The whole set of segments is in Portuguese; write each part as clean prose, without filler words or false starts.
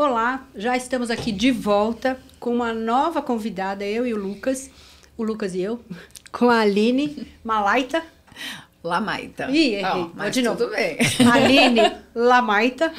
Olá, já estamos aqui de volta com uma nova convidada, eu e o Lucas e eu, com a Aline Malaita. Lamaita. Ih, errei. Mas de novo. tudo bem. Aline Lamaita,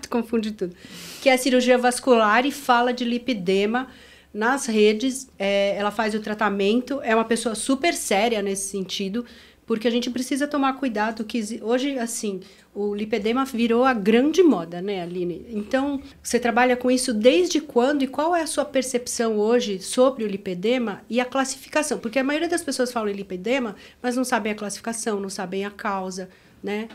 confundi tudo. Que é cirurgia vascular e fala de lipedema nas redes. Ela faz o tratamento, é uma pessoa super séria nesse sentido, porque a gente precisa tomar cuidado que hoje, assim, o lipedema virou a grande moda, né, Aline? Então, você trabalha com isso desde quando e qual é a sua percepção hoje sobre o lipedema e a classificação? Porque a maioria das pessoas falam em lipedema, mas não sabem a classificação, não sabem a causa, né?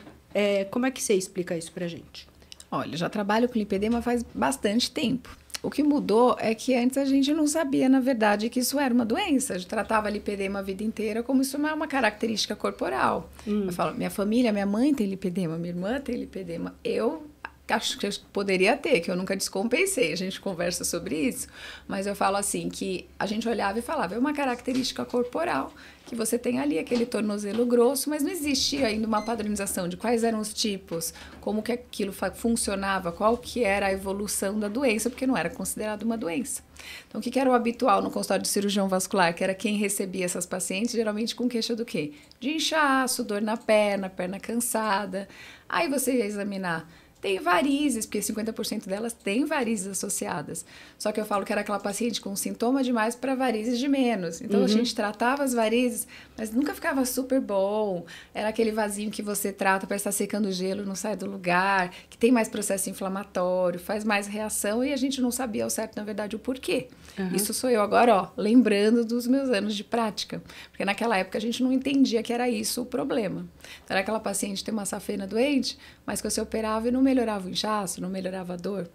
Como é que você explica isso pra gente? Olha, já trabalho com lipedema faz bastante tempo. O que mudou é que antes a gente não sabia, na verdade, que isso era uma doença. A gente tratava lipedema a vida inteira como isso não é uma característica corporal. Eu falo, minha família, minha mãe tem lipedema, minha irmã tem lipedema. Eu acho que eu poderia ter, que eu nunca descompensei. A gente conversa sobre isso. Mas eu falo assim, que a gente olhava e falava, é uma característica corporal que você tem ali aquele tornozelo grosso, mas não existia ainda uma padronização de quais eram os tipos, como que aquilo funcionava, qual que era a evolução da doença, porque não era considerado uma doença. Então, o que era o habitual no consultório de cirurgião vascular, que era quem recebia essas pacientes, geralmente com queixa do quê? De inchaço, dor na perna cansada. Aí você ia examinar. Tem varizes, porque 50% delas têm varizes associadas. Só que eu falo que era aquela paciente com sintoma demais para varizes de menos. Então, a gente tratava as varizes, mas nunca ficava super bom. Era aquele vasinho que você trata para estar secando o gelo, não sai do lugar, que tem mais processo inflamatório, faz mais reação, e a gente não sabia ao certo, na verdade, o porquê. Isso sou eu agora, ó, lembrando dos meus anos de prática. Porque naquela época a gente não entendia que era isso o problema. Era aquela paciente ter uma safena doente, mas que você operava e não melhorava o inchaço, não melhorava a dor.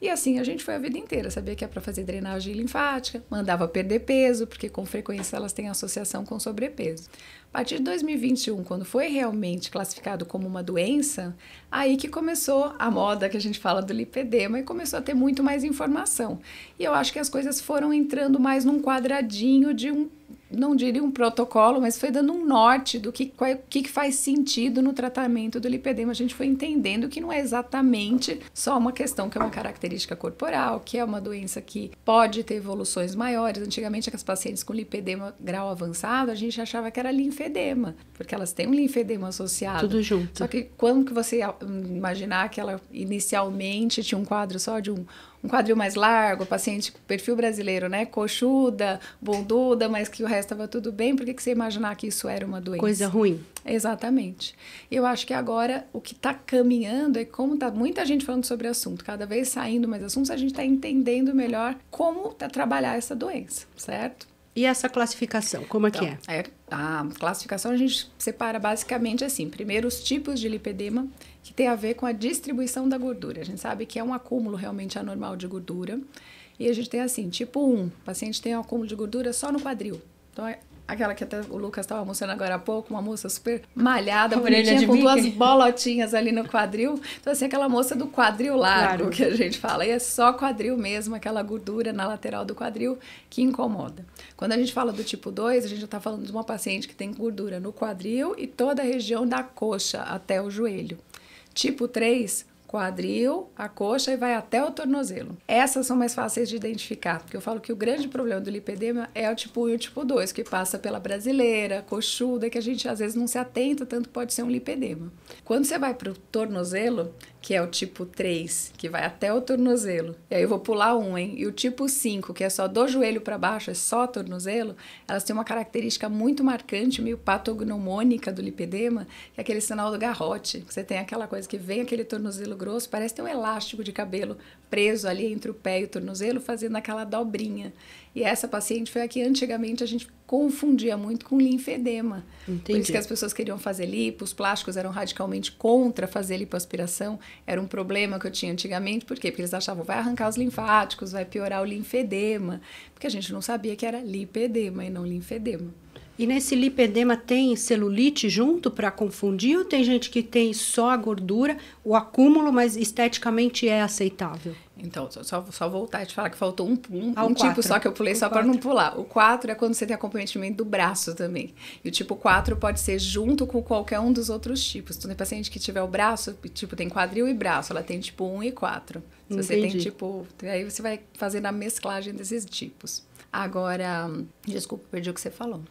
E assim a gente foi a vida inteira, sabia que é para fazer drenagem linfática, mandava perder peso, porque com frequência elas têm associação com sobrepeso. A partir de 2021, quando foi realmente classificado como uma doença, aí que começou a moda que a gente fala do lipedema e começou a ter muito mais informação. E eu acho que as coisas foram entrando mais num quadradinho de não diria um protocolo, mas foi dando um norte do que faz sentido no tratamento do lipedema. A gente foi entendendo que não é exatamente só uma questão que é uma característica corporal, que é uma doença que pode ter evoluções maiores. Antigamente, as pacientes com lipedema grau avançado, a gente achava que era linfedema, porque elas têm um linfedema associado. Tudo junto. Só que quando que você imaginar que ela inicialmente tinha um quadro só de um quadril mais largo, paciente perfil brasileiro, né? Coxuda, bunduda, mas que o resto estava tudo bem, por que você imaginar que isso era uma doença? Coisa ruim. Exatamente. Eu acho que agora o que está caminhando é como está muita gente falando sobre o assunto, cada vez saindo mais assuntos, a gente está entendendo melhor como trabalhar essa doença, certo? E essa classificação, como que é? A classificação a gente separa basicamente assim, primeiro os tipos de lipedema, que tem a ver com a distribuição da gordura. A gente sabe que é um acúmulo realmente anormal de gordura, e a gente tem assim, tipo 1, o paciente tem um acúmulo de gordura só no quadril. Então, aquela que até o Lucas estava mostrando agora há pouco, uma moça super malhada, bonitinha, com duas bolotinhas ali no quadril. Então, assim, aquela moça do quadril largo, que a gente fala. E é só quadril mesmo, aquela gordura na lateral do quadril que incomoda. Quando a gente fala do tipo 2, a gente já está falando de uma paciente que tem gordura no quadril e toda a região da coxa até o joelho. Tipo 3, quadril, a coxa e vai até o tornozelo. Essas são mais fáceis de identificar, porque eu falo que o grande problema do lipedema é o tipo 1 e o tipo 2, que passa pela brasileira, coxuda, que a gente às vezes não se atenta, tanto pode ser um lipedema. Quando você vai para o tornozelo, que é o tipo 3, que vai até o tornozelo, e aí eu vou pular um, hein? E o tipo 5, que é só do joelho para baixo, é só tornozelo, elas têm uma característica muito marcante, meio patognomônica do lipedema, que é aquele sinal do garrote. Você tem aquela coisa que vem aquele tornozelo grosso, parece ter um elástico de cabelo preso ali entre o pé e o tornozelo, fazendo aquela dobrinha. E essa paciente foi a que antigamente a gente confundia muito com linfedema. Entendi. Por isso que as pessoas queriam fazer lipo, os plásticos eram radicalmente contra fazer lipoaspiração. Era um problema que eu tinha antigamente. Por quê? Porque eles achavam, vai arrancar os linfáticos, vai piorar o linfedema. Porque a gente não sabia que era lipedema e não linfedema. E nesse lipedema tem celulite junto para confundir ou tem gente que tem só a gordura, o acúmulo, mas esteticamente é aceitável? Então, só voltar e te falar que faltou um o tipo 4. só que eu pulei só para não pular. O 4 é quando você tem acomprometimento do braço também. E o tipo 4 pode ser junto com qualquer um dos outros tipos. Então, tem paciente que tiver o braço, tipo, tem quadril e braço, ela tem tipo 1 e 4. Se você tem tipo... Aí você vai fazendo a mesclagem desses tipos. Agora, desculpa, perdi o que você falou.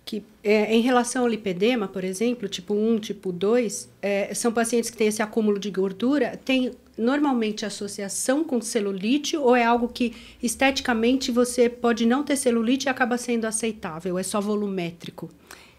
Que, em relação ao lipedema, por exemplo, tipo 1, tipo 2, são pacientes que têm esse acúmulo de gordura, tem normalmente associação com celulite ou é algo que esteticamente você pode não ter celulite e acaba sendo aceitável, é só volumétrico?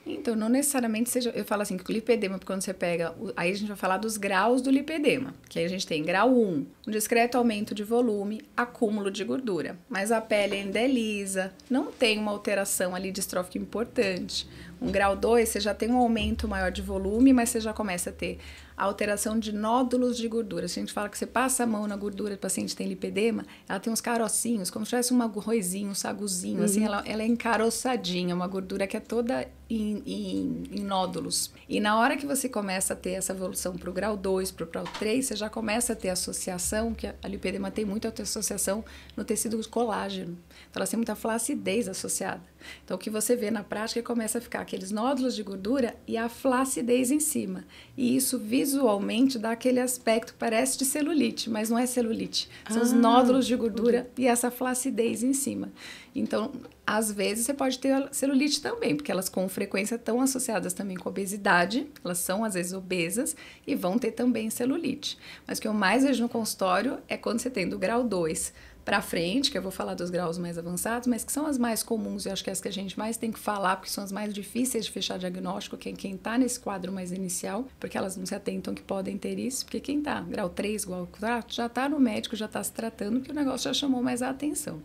Então, não necessariamente seja... Eu falo assim, que o lipedema, quando você pega... Aí a gente vai falar dos graus do lipedema. Que aí a gente tem grau 1, um discreto aumento de volume, acúmulo de gordura. Mas a pele ainda é lisa, não tem uma alteração ali distrófica importante. Um grau 2, você já tem um aumento maior de volume, mas você já começa a ter a alteração de nódulos de gordura. Se a gente fala que você passa a mão na gordura, o paciente tem lipedema, ela tem uns carocinhos, como se tivesse um arrozinho, um saguzinho, assim, ela é encaroçadinha, uma gordura que é toda em nódulos. E na hora que você começa a ter essa evolução para o grau 2, para o grau 3, você já começa a ter associação, que a lipedema tem muita associação no tecido colágeno. Então, ela tem muita flacidez associada. Então, o que você vê na prática é que começa a ficar aqueles nódulos de gordura e a flacidez em cima. E isso visualmente dá aquele aspecto, parece de celulite, mas não é celulite. São os nódulos de gordura e essa flacidez em cima. Então, às vezes, você pode ter celulite também, porque elas com frequência estão associadas também com obesidade, elas são às vezes obesas e vão ter também celulite. Mas o que eu mais vejo no consultório é quando você tem do grau 2 para frente, que eu vou falar dos graus mais avançados, mas que são as mais comuns, eu acho que é as que a gente mais tem que falar, porque são as mais difíceis de fechar diagnóstico, quem está nesse quadro mais inicial, porque elas não se atentam que podem ter isso, porque quem está grau 3, grau 4, já está no médico, já está se tratando, porque o negócio já chamou mais a atenção.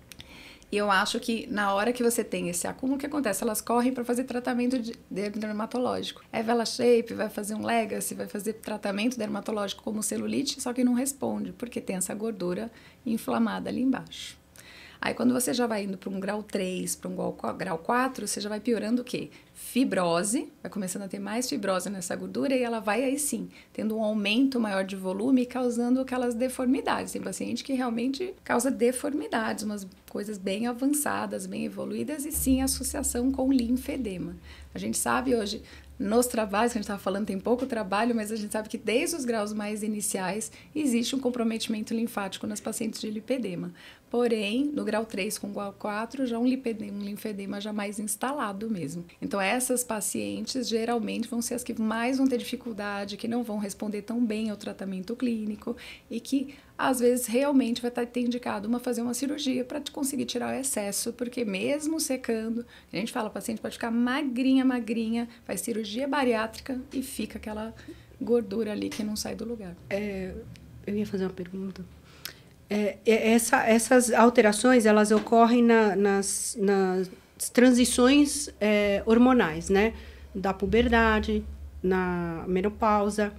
E eu acho que na hora que você tem esse acúmulo, o que acontece? Elas correm para fazer tratamento dermatológico. É Vela Shape, vai fazer um Legacy, vai fazer tratamento dermatológico como celulite, só que não responde, porque tem essa gordura inflamada ali embaixo. Aí quando você já vai indo para um grau 3, para um grau 4, você já vai piorando o quê? Fibrose, vai começando a ter mais fibrose nessa gordura e ela vai aí sim, tendo um aumento maior de volume e causando aquelas deformidades. Tem paciente que realmente causa deformidades, umas coisas bem avançadas, bem evoluídas e sim associação com linfedema. A gente sabe hoje, nos trabalhos, que a gente estava falando, tem pouco trabalho, mas a gente sabe que desde os graus mais iniciais existe um comprometimento linfático nas pacientes de lipedema. Porém, no grau 3 com grau 4, já um linfedema já mais instalado mesmo. Então, essas pacientes geralmente vão ser as que mais vão ter dificuldade, que não vão responder tão bem ao tratamento clínico e que, às vezes, realmente vai ter indicado fazer uma cirurgia para conseguir tirar o excesso, porque mesmo secando, a gente fala, a paciente pode ficar magrinha, faz cirurgia bariátrica e fica aquela gordura ali que não sai do lugar. Eu ia fazer uma pergunta. Essas alterações, elas ocorrem nas transições hormonais, né? Da puberdade, na menopausa.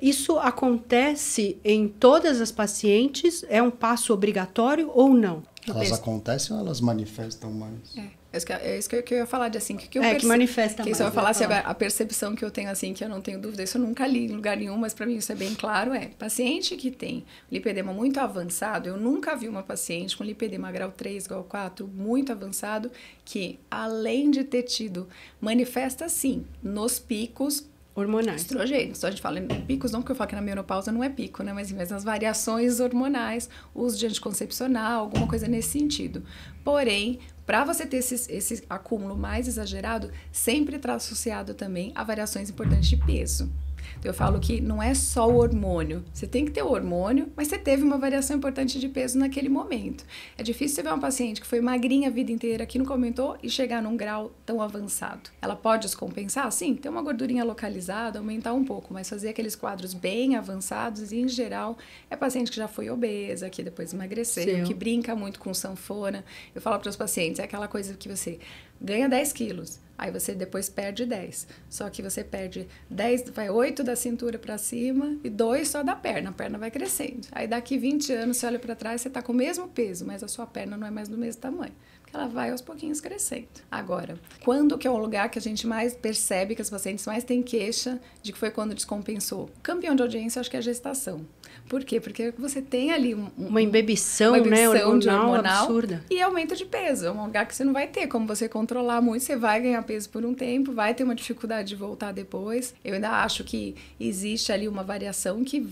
Isso acontece em todas as pacientes? É um passo obrigatório ou não? Elas acontecem ou elas manifestam mais? É isso que eu ia falar de assim, que manifesta mais. Que isso eu ia falar assim, a percepção que eu tenho assim, que eu não tenho dúvida, isso eu nunca li em lugar nenhum, mas para mim isso é bem claro, paciente que tem lipedema muito avançado, eu nunca vi uma paciente com lipedema grau 3, grau 4, muito avançado, que além de ter tido, manifesta sim, nos picos hormonais. Estrogênios. Então, a gente fala em picos, não porque eu falo que na menopausa não é pico, né? Mas nas variações hormonais, uso de anticoncepcional, alguma coisa nesse sentido. Porém, para você ter esse acúmulo mais exagerado, sempre está associado também a variações importantes de peso. Então, eu falo que não é só o hormônio. Você tem que ter o hormônio, mas você teve uma variação importante de peso naquele momento. É difícil você ver uma paciente que foi magrinha a vida inteira, que nunca aumentou, e chegar num grau tão avançado. Ela pode descompensar? Sim, ter uma gordurinha localizada, aumentar um pouco, mas fazer aqueles quadros bem avançados e, em geral, é paciente que já foi obesa, que depois emagreceu, que brinca muito com sanfona. Eu falo para os pacientes, é aquela coisa que você ganha 10 quilos, aí você depois perde 10. Só que você perde 10, vai 8 da cintura para cima e 2 só da perna. A perna vai crescendo. Aí daqui 20 anos, você olha para trás, você está com o mesmo peso, mas a sua perna não é mais do mesmo tamanho. Porque ela vai aos pouquinhos crescendo. Agora, quando que é o lugar que a gente mais percebe que as pacientes mais têm queixa de que foi quando descompensou? O campeão de audiência, eu acho que é a gestação. Por quê? Porque você tem ali uma embebição, né, hormonal absurda. E aumento de peso. É um lugar que você não vai ter como você controlar muito, você vai ganhar peso por um tempo, vai ter uma dificuldade de voltar depois. Eu ainda acho que existe ali uma variação que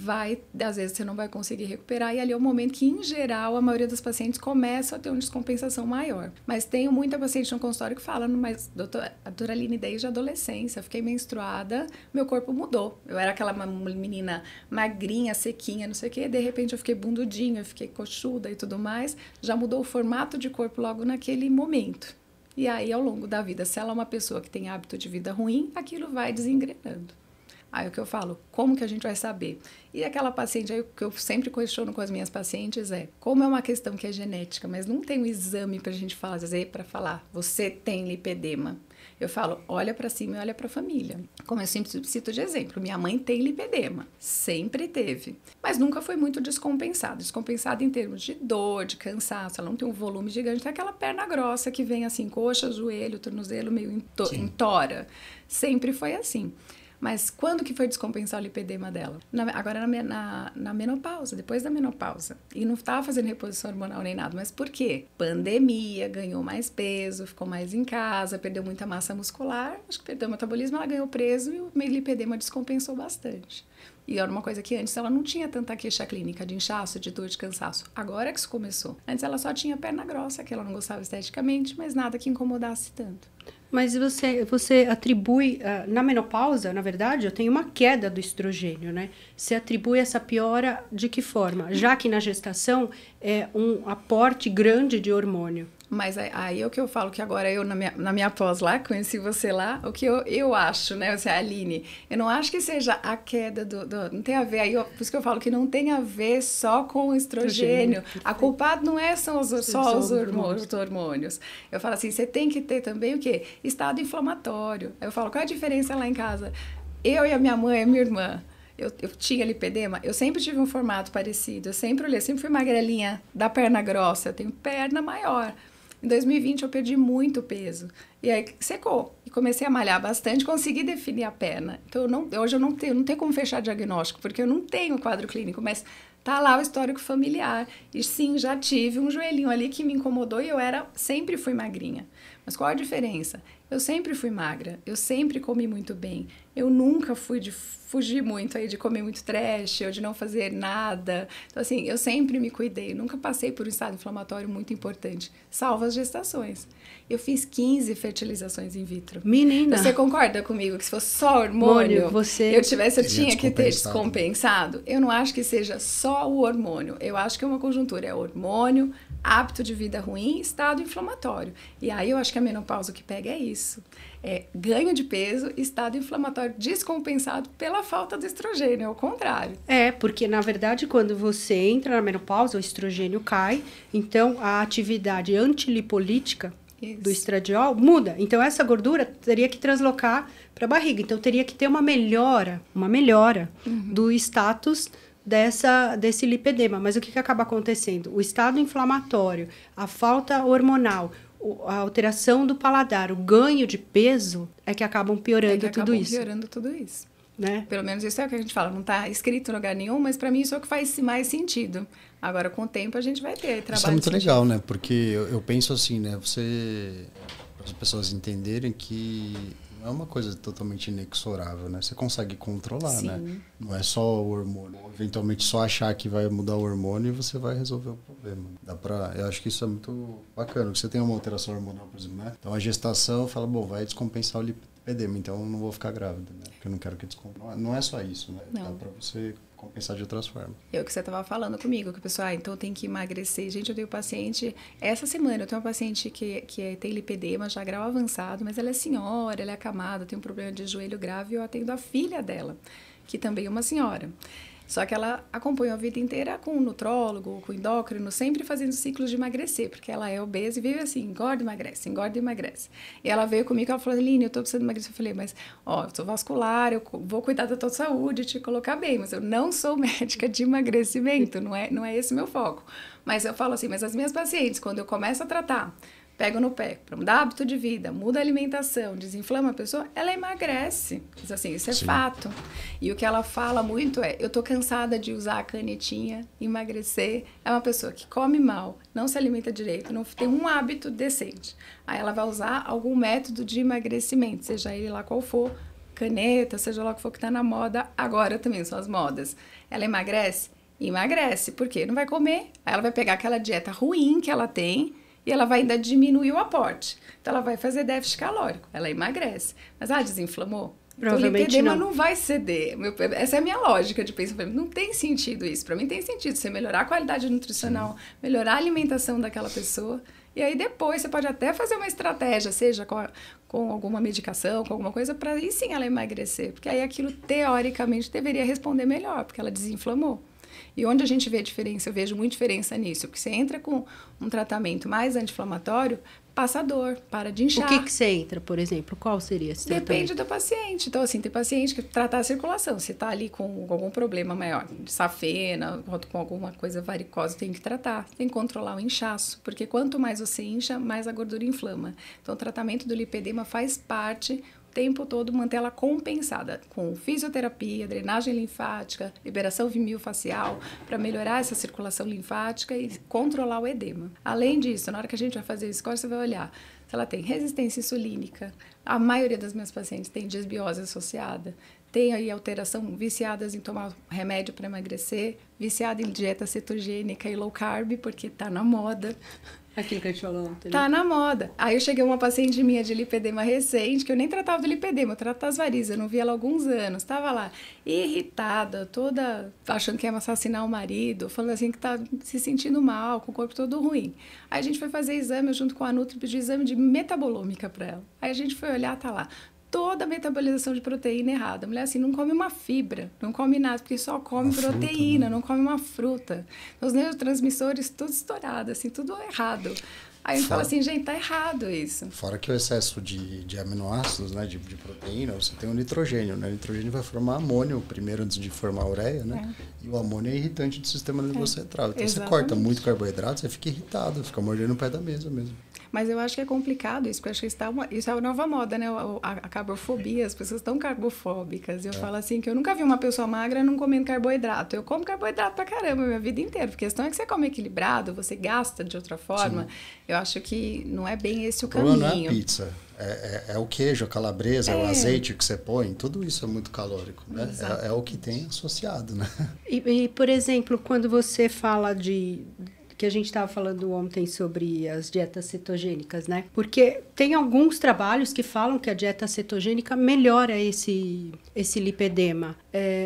às vezes você não vai conseguir recuperar, e ali é o momento que, em geral, a maioria das pacientes começa a ter uma descompensação maior. Mas tenho muita paciente no consultório que fala, mas doutora Aline, desde a adolescência, fiquei menstruada, meu corpo mudou. Eu era aquela menina magrinha, sequinha, não sei o quê, de repente eu fiquei bundudinha, eu fiquei coxuda e tudo mais, já mudou o formato de corpo logo naquele momento. E aí, ao longo da vida, se ela é uma pessoa que tem hábito de vida ruim, aquilo vai desengrenando. Aí o que eu falo, como que a gente vai saber? E aquela paciente, aí o que eu sempre questiono com as minhas pacientes é, como é uma questão que é genética, mas não tem um exame pra gente fazer, para falar, você tem lipedema. Eu falo, olha para cima e olha para a família. Como eu sempre cito de exemplo, minha mãe tem lipedema, sempre teve, mas nunca foi muito descompensada. Descompensada em termos de dor, de cansaço, ela não tem um volume gigante, tem aquela perna grossa que vem assim, coxa, joelho, tornozelo, meio entora. Sempre foi assim. Mas quando que foi descompensar o lipedema dela? Agora na menopausa, depois da menopausa. E não estava fazendo reposição hormonal nem nada. Mas por quê? Pandemia, ganhou mais peso, ficou mais em casa, perdeu muita massa muscular, acho que perdeu o metabolismo, ela ganhou peso e o lipedema descompensou bastante. E era uma coisa que antes ela não tinha tanta queixa clínica de inchaço, de dor, de cansaço. Agora que isso começou. Antes ela só tinha perna grossa, que ela não gostava esteticamente, mas nada que incomodasse tanto. Mas você atribui, na menopausa, na verdade, eu tenho uma queda do estrogênio, né? Você atribui essa piora de que forma? Já que na gestação é um aporte grande de hormônio. Mas aí é o que eu falo, que agora eu, na minha pós lá, conheci você lá, o que eu acho, né, você, Aline, eu não acho que seja a queda não tem a ver, aí por isso que eu falo que não tem a ver só com o estrogênio. A culpada não são só os hormônios. Eu falo assim, você tem que ter também o quê? Estado inflamatório. Eu falo, qual é a diferença lá em casa? Eu e a minha mãe, a minha irmã, eu tinha lipedema, eu sempre tive um formato parecido, eu sempre fui magrelinha da perna grossa, eu tenho perna maior. Em 2020 eu perdi muito peso, e aí secou, e comecei a malhar bastante, consegui definir a perna. Então hoje eu não tenho como fechar diagnóstico, porque eu não tenho quadro clínico, mas tá lá o histórico familiar. E sim, já tive um joelhinho ali que me incomodou e eu sempre fui magrinha. Mas qual a diferença? Eu sempre fui magra, eu sempre comi muito bem. Eu nunca fui de fugir muito aí, de comer muito trash, ou de não fazer nada. Então, assim, eu sempre me cuidei. Nunca passei por um estado inflamatório muito importante, salvo as gestações. Eu fiz 15 fertilizações in vitro. Menina! Você concorda comigo que se fosse só hormônio, eu tinha que ter descompensado? Eu não acho que seja só o hormônio. Eu acho que é uma conjuntura. É hormônio, hábito de vida ruim, estado inflamatório. E aí eu acho que a menopausa que pega é isso. É ganho de peso, estado inflamatório descompensado pela falta do estrogênio, é o contrário. Porque na verdade quando você entra na menopausa, o estrogênio cai, então a atividade antilipolítica do estradiol muda. Então essa gordura teria que translocar para a barriga, então teria que ter uma melhora do status desse lipedema. Mas o que acaba acontecendo? O estado inflamatório, a falta hormonal, a alteração do paladar, o ganho de peso é que acabam piorando tudo isso. Né? Pelo menos isso é o que a gente fala, não está escrito em lugar nenhum, mas para mim isso é o que faz mais sentido. Agora, com o tempo, a gente vai ter trabalho. Isso é muito legal, né? Porque eu penso assim, né? Para as pessoas entenderem que não é uma coisa totalmente inexorável, né? Você consegue controlar, Sim. né? Não é só o hormônio. Eventualmente, só achar que vai mudar o hormônio e você vai resolver o problema. Eu acho que isso é muito bacana. Você tem uma alteração hormonal, por exemplo, né? Então, a gestação fala, vai descompensar o lipedema, então eu não vou ficar grávida, né? Porque eu não quero que descompense. Não é só isso, né? Não. Dá pra você compensar de outras formas. É o que você estava falando comigo, que o pessoal, então tem que emagrecer. Gente, eu tenho paciente, essa semana eu tenho uma paciente que tem lipedema, já grau avançado, mas ela é senhora, ela é acamada, tem um problema de joelho grave, e eu atendo a filha dela, que também é uma senhora. Só que ela acompanhou a vida inteira com um nutrólogo, com endócrino, sempre fazendo ciclos de emagrecer, porque ela é obesa e vive assim, engorda e emagrece, engorda e emagrece. E ela veio comigo e ela falou, Aline, eu tô precisando emagrecer. Eu falei, mas, eu sou vascular, eu vou cuidar da tua saúde, te colocar bem, mas eu não sou médica de emagrecimento, não é esse meu foco. Mas eu falo assim, mas as minhas pacientes, quando eu começo a tratar, pego no pé, para mudar hábito de vida, muda a alimentação, desinflama a pessoa, ela emagrece. Isso é fato. E o que ela fala muito é, eu tô cansada de usar a canetinha, emagrecer. É uma pessoa que come mal, não se alimenta direito, não tem um hábito decente. Aí ela vai usar algum método de emagrecimento, seja ele lá qual for, caneta, seja lá o que for que tá na moda, agora também são as modas. Ela emagrece? Emagrece. Por quê? Não vai comer. Aí ela vai pegar aquela dieta ruim que ela tem, e ela vai ainda diminuir o aporte. Então, ela vai fazer déficit calórico. Ela emagrece. Mas, desinflamou? Provavelmente então, o lipedema não vai ceder. Essa é a minha lógica de pensamento. Não tem sentido isso. Para mim, tem sentido você melhorar a qualidade nutricional, melhorar a alimentação daquela pessoa. E aí, depois, você pode até fazer uma estratégia, seja com alguma medicação, com alguma coisa, para aí sim ela emagrecer. Porque aí aquilo, teoricamente, deveria responder melhor, porque ela desinflamou. E onde a gente vê diferença, eu vejo muita diferença nisso, porque você entra com um tratamento mais anti-inflamatório, passa dor, para de inchar. O que você entra, por exemplo? Qual seria esse tratamento? Depende do paciente. Então, assim, tem paciente que trata a circulação. Se está ali com algum problema maior, de safena, com alguma coisa varicosa, tem que tratar. Tem que controlar o inchaço, porque quanto mais você incha, mais a gordura inflama. Então, o tratamento do lipedema faz parte tempo todo manter ela compensada com fisioterapia, drenagem linfática, liberação miofascial para melhorar essa circulação linfática e controlar o edema. Além disso, na hora que a gente vai fazer o score, você vai olhar se ela tem resistência insulínica. A maioria das minhas pacientes tem disbiose associada. Tem aí alteração, viciadas em tomar remédio para emagrecer, viciada em dieta cetogênica e low carb, porque tá na moda. Aquilo que a gente falou ontem. Tá na moda. Aí eu cheguei uma paciente minha de lipedema recente, que eu nem tratava do lipedema, eu tratava das varizes, eu não via ela há alguns anos. Tava lá, irritada, toda achando que ia assassinar o marido, falando assim que tá se sentindo mal, com o corpo todo ruim. Aí a gente foi fazer exame, junto com a Nutri, pedi exame de metabolômica pra ela. Aí a gente foi olhar, tá lá, toda a metabolização de proteína errada. A mulher, assim, não come uma fibra, não come nada, porque só come uma proteína, fruta, né? Não come uma fruta. Os neurotransmissores, tudo estourado, assim, tudo errado. Aí a gente fala assim, gente, tá errado isso. Fora que o excesso de aminoácidos, né, de proteína, você tem o nitrogênio, né? O nitrogênio vai formar amônio primeiro antes de formar a ureia, né? E o amônio é irritante do sistema nervoso central. Então, você corta muito carboidrato, você fica irritado, fica mordendo o pé da mesa mesmo. Mas eu acho que é complicado isso, porque eu acho que isso é a nova moda, né? A carbofobia, as pessoas estão carbofóbicas. Eu falo assim, que eu nunca vi uma pessoa magra não comendo carboidrato. Eu como carboidrato pra caramba a minha vida inteira. A questão é que você come equilibrado, você gasta de outra forma. Sim. Eu acho que não é bem esse o caminho. Não é a pizza. É o queijo, a calabresa, o azeite que você põe, tudo isso é muito calórico, né? É o que tem associado, né? E, por exemplo, quando você fala que a gente estava falando ontem sobre as dietas cetogênicas, né? Porque tem alguns trabalhos que falam que a dieta cetogênica melhora esse lipedema.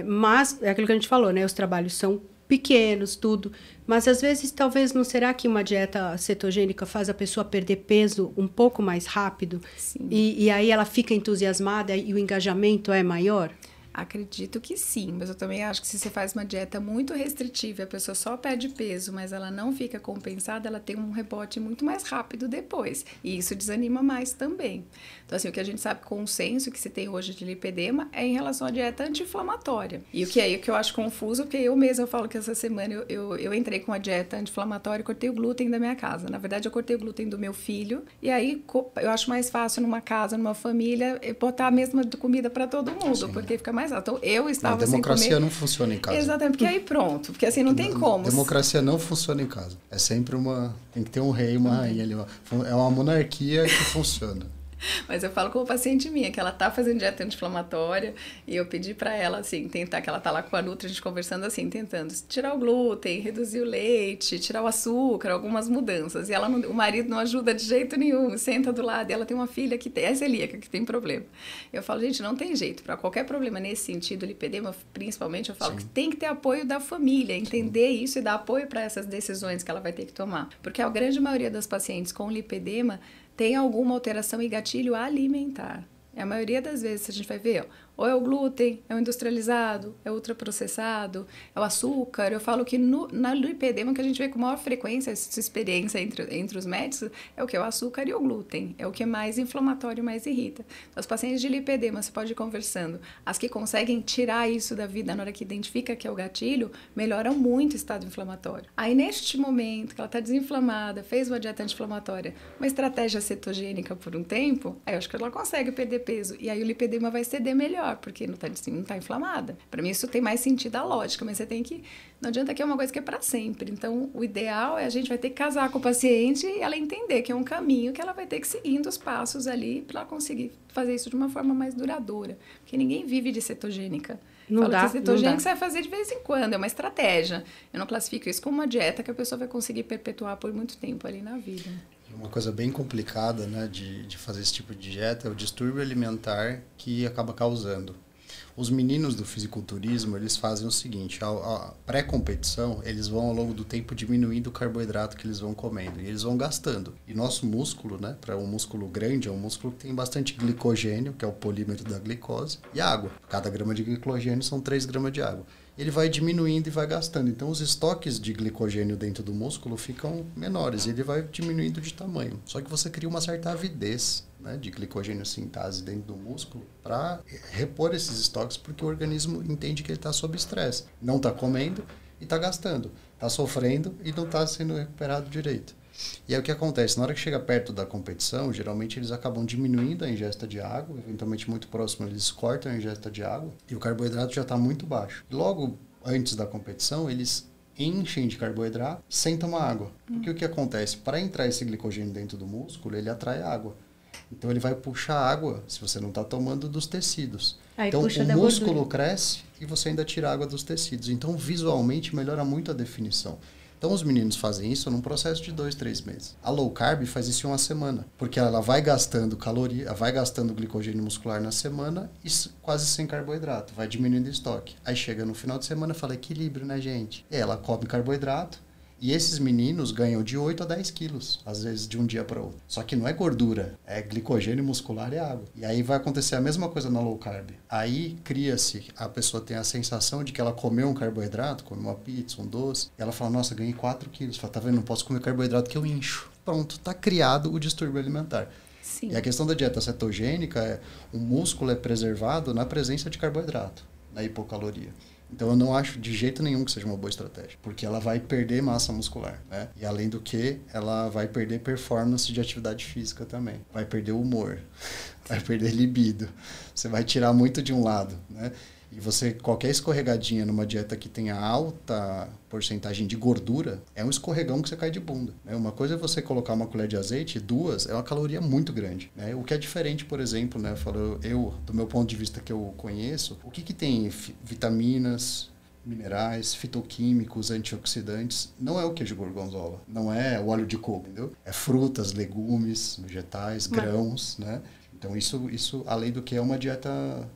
Mas, é aquilo que a gente falou, né? Os trabalhos são pequenos, tudo. Mas, às vezes, talvez não será que uma dieta cetogênica faz a pessoa perder peso um pouco mais rápido? Sim. E aí ela fica entusiasmada e o engajamento é maior? Acredito que sim, mas eu também acho que se você faz uma dieta muito restritiva e a pessoa só perde peso, mas ela não fica compensada, ela tem um rebote muito mais rápido depois. E isso desanima mais também. Então, assim, o que a gente sabe, consenso que se tem hoje de lipedema é em relação à dieta anti-inflamatória. E o que eu acho confuso, porque eu mesma eu falo que essa semana eu entrei com a dieta anti-inflamatória e cortei o glúten da minha casa. Na verdade, eu cortei o glúten do meu filho e aí eu acho mais fácil numa casa, numa família, botar a mesma comida para todo mundo, sim, porque fica mais. Então, eu estava sem comer. A democracia não funciona em casa. Exatamente, porque aí pronto, porque assim não tem como. Democracia não funciona em casa. É sempre tem que ter um rei e uma rainha ali. É uma monarquia que funciona. Mas eu falo com uma paciente minha, que ela tá fazendo dieta anti-inflamatória, e eu pedi pra ela, assim, tentar, que ela tá lá com a Nutri, a gente conversando assim, tentando tirar o glúten, reduzir o leite, tirar o açúcar, algumas mudanças. E o marido não ajuda de jeito nenhum, senta do lado, e ela tem uma filha que é celíaca, que tem problema. Eu falo, gente, não tem jeito, pra qualquer problema nesse sentido, lipedema, principalmente, eu falo, sim, que tem que ter apoio da família, entender, sim, isso e dar apoio pra essas decisões que ela vai ter que tomar. Porque a grande maioria das pacientes com lipedema tem alguma alteração e gatilho alimentar. A maioria das vezes, a gente vai ver, Ou é o glúten, é o industrializado, é o ultraprocessado, é o açúcar. Eu falo que na lipedema que a gente vê com maior frequência, essa experiência entre os médicos, é o que? O açúcar e o glúten. É o que é mais inflamatório, mais irrita. Então, os pacientes de lipedema, você pode ir conversando. As que conseguem tirar isso da vida na hora que identifica que é o gatilho, melhoram muito o estado inflamatório. Aí, neste momento que ela está desinflamada, fez uma dieta anti-inflamatória, uma estratégia cetogênica por um tempo, aí eu acho que ela consegue perder peso. E aí o lipedema vai ceder melhor, porque não tá inflamada. Para mim isso tem mais sentido a lógica, mas você tem que... Não adianta que é uma coisa que é para sempre. Então o ideal é a gente vai ter que casar com o paciente e ela entender que é um caminho que ela vai ter que ir seguindo os passos ali para ela conseguir fazer isso de uma forma mais duradoura. Porque ninguém vive de cetogênica. Não dá, que cetogênica você vai fazer de vez em quando, é uma estratégia. Eu não classifico isso como uma dieta que a pessoa vai conseguir perpetuar por muito tempo ali na vida. Uma coisa bem complicada, né, de fazer esse tipo de dieta é o distúrbio alimentar que acaba causando. Os meninos do fisiculturismo, eles fazem o seguinte, a pré-competição, eles vão ao longo do tempo diminuindo o carboidrato que eles vão comendo e eles vão gastando. E nosso músculo, né, para um músculo grande, é um músculo que tem bastante glicogênio, que é o polímero da glicose, e água. Cada grama de glicogênio são 3 gramas de água. Ele vai diminuindo e vai gastando. Então, os estoques de glicogênio dentro do músculo ficam menores e ele vai diminuindo de tamanho. Só que você cria uma certa avidez, né, de glicogênio sintase dentro do músculo para repor esses estoques, porque o organismo entende que ele está sob estresse. Não está comendo e está gastando. Está sofrendo e não está sendo recuperado direito. E aí o que acontece? Na hora que chega perto da competição, geralmente eles acabam diminuindo a ingesta de água, eventualmente muito próximo eles cortam a ingesta de água e o carboidrato já está muito baixo. Logo antes da competição, eles enchem de carboidrato sem tomar água. Porque o que acontece? Para entrar esse glicogênio dentro do músculo, ele atrai água. Então ele vai puxar água, se você não está tomando, dos tecidos. Aí então puxa o da músculo gordura. cresce e você ainda tira água dos tecidos. Então visualmente melhora muito a definição. Então, os meninos fazem isso num processo de 2, 3 meses. A low carb faz isso em 1 semana, porque ela vai gastando caloria, vai gastando glicogênio muscular na semana e quase sem carboidrato, vai diminuindo o estoque. Aí chega no final de semana e fala, equilíbrio, né, gente? E ela come carboidrato e esses meninos ganham de 8 a 10 quilos, às vezes de um dia para outro. Só que não é gordura, é glicogênio muscular e água. E aí vai acontecer a mesma coisa na low carb. Aí cria-se, a pessoa tem a sensação de que ela comeu um carboidrato, comeu uma pizza, um doce, e ela fala, nossa, ganhei 4 quilos. Fala, tá vendo, não posso comer carboidrato que eu incho. Pronto, tá criado o distúrbio alimentar. Sim. E a questão da dieta cetogênica é, o músculo é preservado na presença de carboidrato, na hipocaloria. Então, eu não acho de jeito nenhum que seja uma boa estratégia, porque ela vai perder massa muscular, né? E além do que, ela vai perder performance de atividade física também. Vai perder o humor, vai perder libido. Você vai tirar muito de um lado, né? E você, qualquer escorregadinha numa dieta que tenha alta porcentagem de gordura, é um escorregão que você cai de bunda, né? Uma coisa é você colocar uma colher de azeite, 2 é uma caloria muito grande, né? O que é diferente, por exemplo, né? Eu, do meu ponto de vista que eu conheço, o que tem vitaminas, minerais, fitoquímicos, antioxidantes, não é o queijo gorgonzola, não é o óleo de coco, entendeu? É frutas, legumes, vegetais, grãos, né? Então, isso, além do que, é uma dieta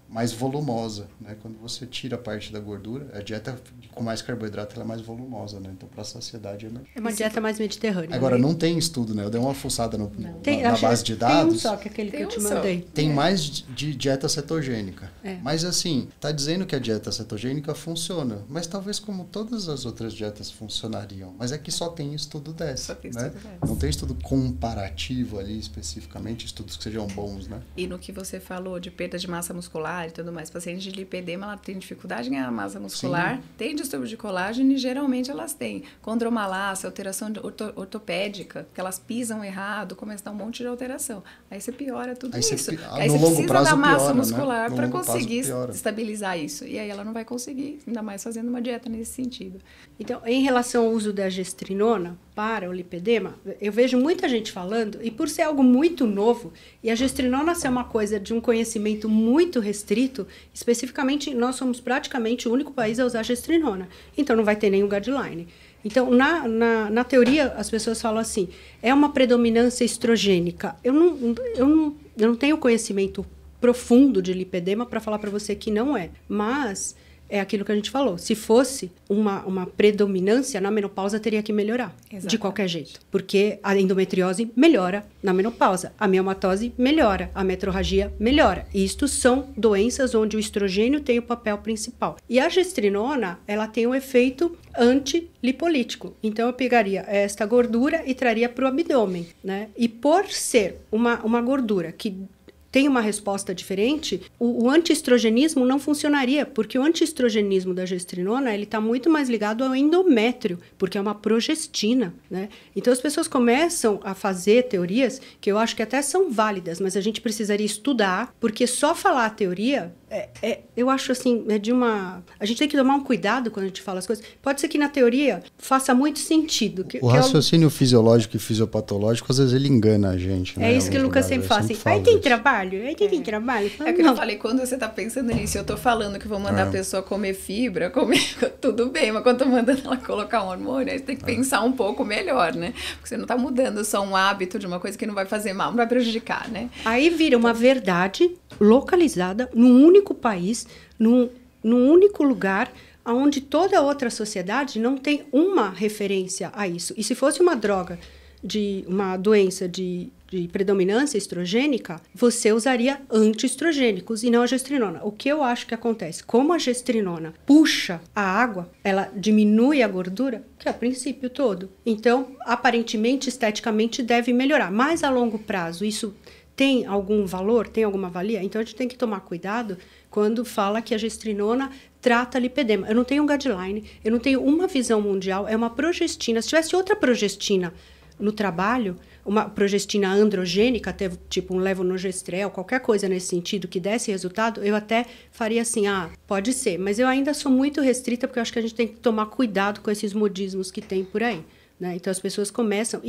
mais volumosa, né? Quando você tira a parte da gordura, a dieta com mais carboidrato ela é mais volumosa, né? Então, para a saciedade... É uma dieta mais mediterrânea. Agora, né? não tem estudo, né? Eu dei uma fuçada na Achei, base de dados. Tem um só, que é aquele que eu te mandei. Tem mais de dieta cetogênica. É. Mas, assim, tá dizendo que a dieta cetogênica funciona. Mas talvez como todas as outras dietas funcionariam. Mas é que só tem estudo dessa, né? Não tem estudo comparativo ali, especificamente, estudos que sejam bons, né? E no que você falou de perda de massa muscular e tudo mais, pacientes de lipedema, ela tem dificuldade em ganhar massa muscular, sim, tem distúrbio de colágeno e geralmente elas têm condromalácia, alteração ortopédica, que elas pisam errado, começa a dar um monte de alteração. Aí você piora tudo isso. Aí você precisa da massa muscular, né? Para conseguir estabilizar isso. E aí ela não vai conseguir, ainda mais fazendo uma dieta nesse sentido. Então, em relação ao uso da gestrinona para o lipedema, eu vejo muita gente falando, e por ser algo muito novo, e a gestrinona ser uma coisa de um conhecimento muito restrito, especificamente nós somos praticamente o único país a usar gestrinona, então não vai ter nenhum guideline. Então, na teoria, as pessoas falam assim, é uma predominância estrogênica. Eu não tenho conhecimento profundo de lipedema para falar para você que não é, mas é aquilo que a gente falou. Se fosse uma predominância, na menopausa teria que melhorar. Exatamente. De qualquer jeito. Porque a endometriose melhora na menopausa. A mielomatose melhora. A metrorragia melhora. E isto são doenças onde o estrogênio tem o papel principal. E a gestrinona, ela tem um efeito antilipolítico. Então, eu pegaria esta gordura e traria para o abdômen, né? E por ser uma gordura que tem uma resposta diferente, o antiestrogenismo não funcionaria, porque o antiestrogenismo da gestrinona, ele está muito mais ligado ao endométrio, porque é uma progestina, né? Então, as pessoas começam a fazer teorias que eu acho que até são válidas, mas a gente precisaria estudar, porque só falar a teoria, eu acho assim, a gente tem que tomar um cuidado quando a gente fala as coisas. Pode ser que na teoria faça muito sentido. O raciocínio fisiológico e fisiopatológico, às vezes ele engana a gente, né? É isso que o Lucas sempre fala assim, aí tem trabalho, aí tem trabalho. É que eu falei, quando você tá pensando nisso, eu tô falando que vou mandar a pessoa comer fibra, tudo bem, mas quando eu tô mandando ela colocar um hormônio, aí você tem que pensar um pouco melhor, né? Porque você não tá mudando só um hábito de uma coisa que não vai fazer mal, não vai prejudicar, né? Aí vira uma verdade localizada num único país, num único lugar, onde toda a outra sociedade não tem uma referência a isso. E se fosse uma droga, uma doença de predominância estrogênica, você usaria antiestrogênicos e não a gestrinona. O que eu acho que acontece? Como a gestrinona puxa a água, ela diminui a gordura, que é o princípio todo. Então, aparentemente, esteticamente, deve melhorar. Mas a longo prazo, isso tem algum valor, tem alguma valia? Então, a gente tem que tomar cuidado quando fala que a gestrinona trata lipedema. Eu não tenho um guideline, eu não tenho uma visão mundial, é uma progestina. Se tivesse outra progestina no trabalho, uma progestina androgênica, tipo um levonorgestrel, qualquer coisa nesse sentido que desse resultado, eu até faria assim, pode ser. Mas eu ainda sou muito restrita, porque eu acho que a gente tem que tomar cuidado com esses modismos que tem por aí, né? Então, as pessoas começam...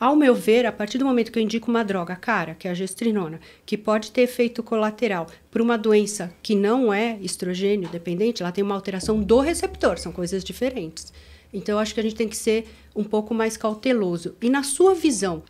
Ao meu ver, a partir do momento que eu indico uma droga cara, que é a gestrinona, que pode ter efeito colateral para uma doença que não é estrogênio dependente, ela tem uma alteração do receptor, são coisas diferentes. Então, eu acho que a gente tem que ser um pouco mais cauteloso. E na sua visão,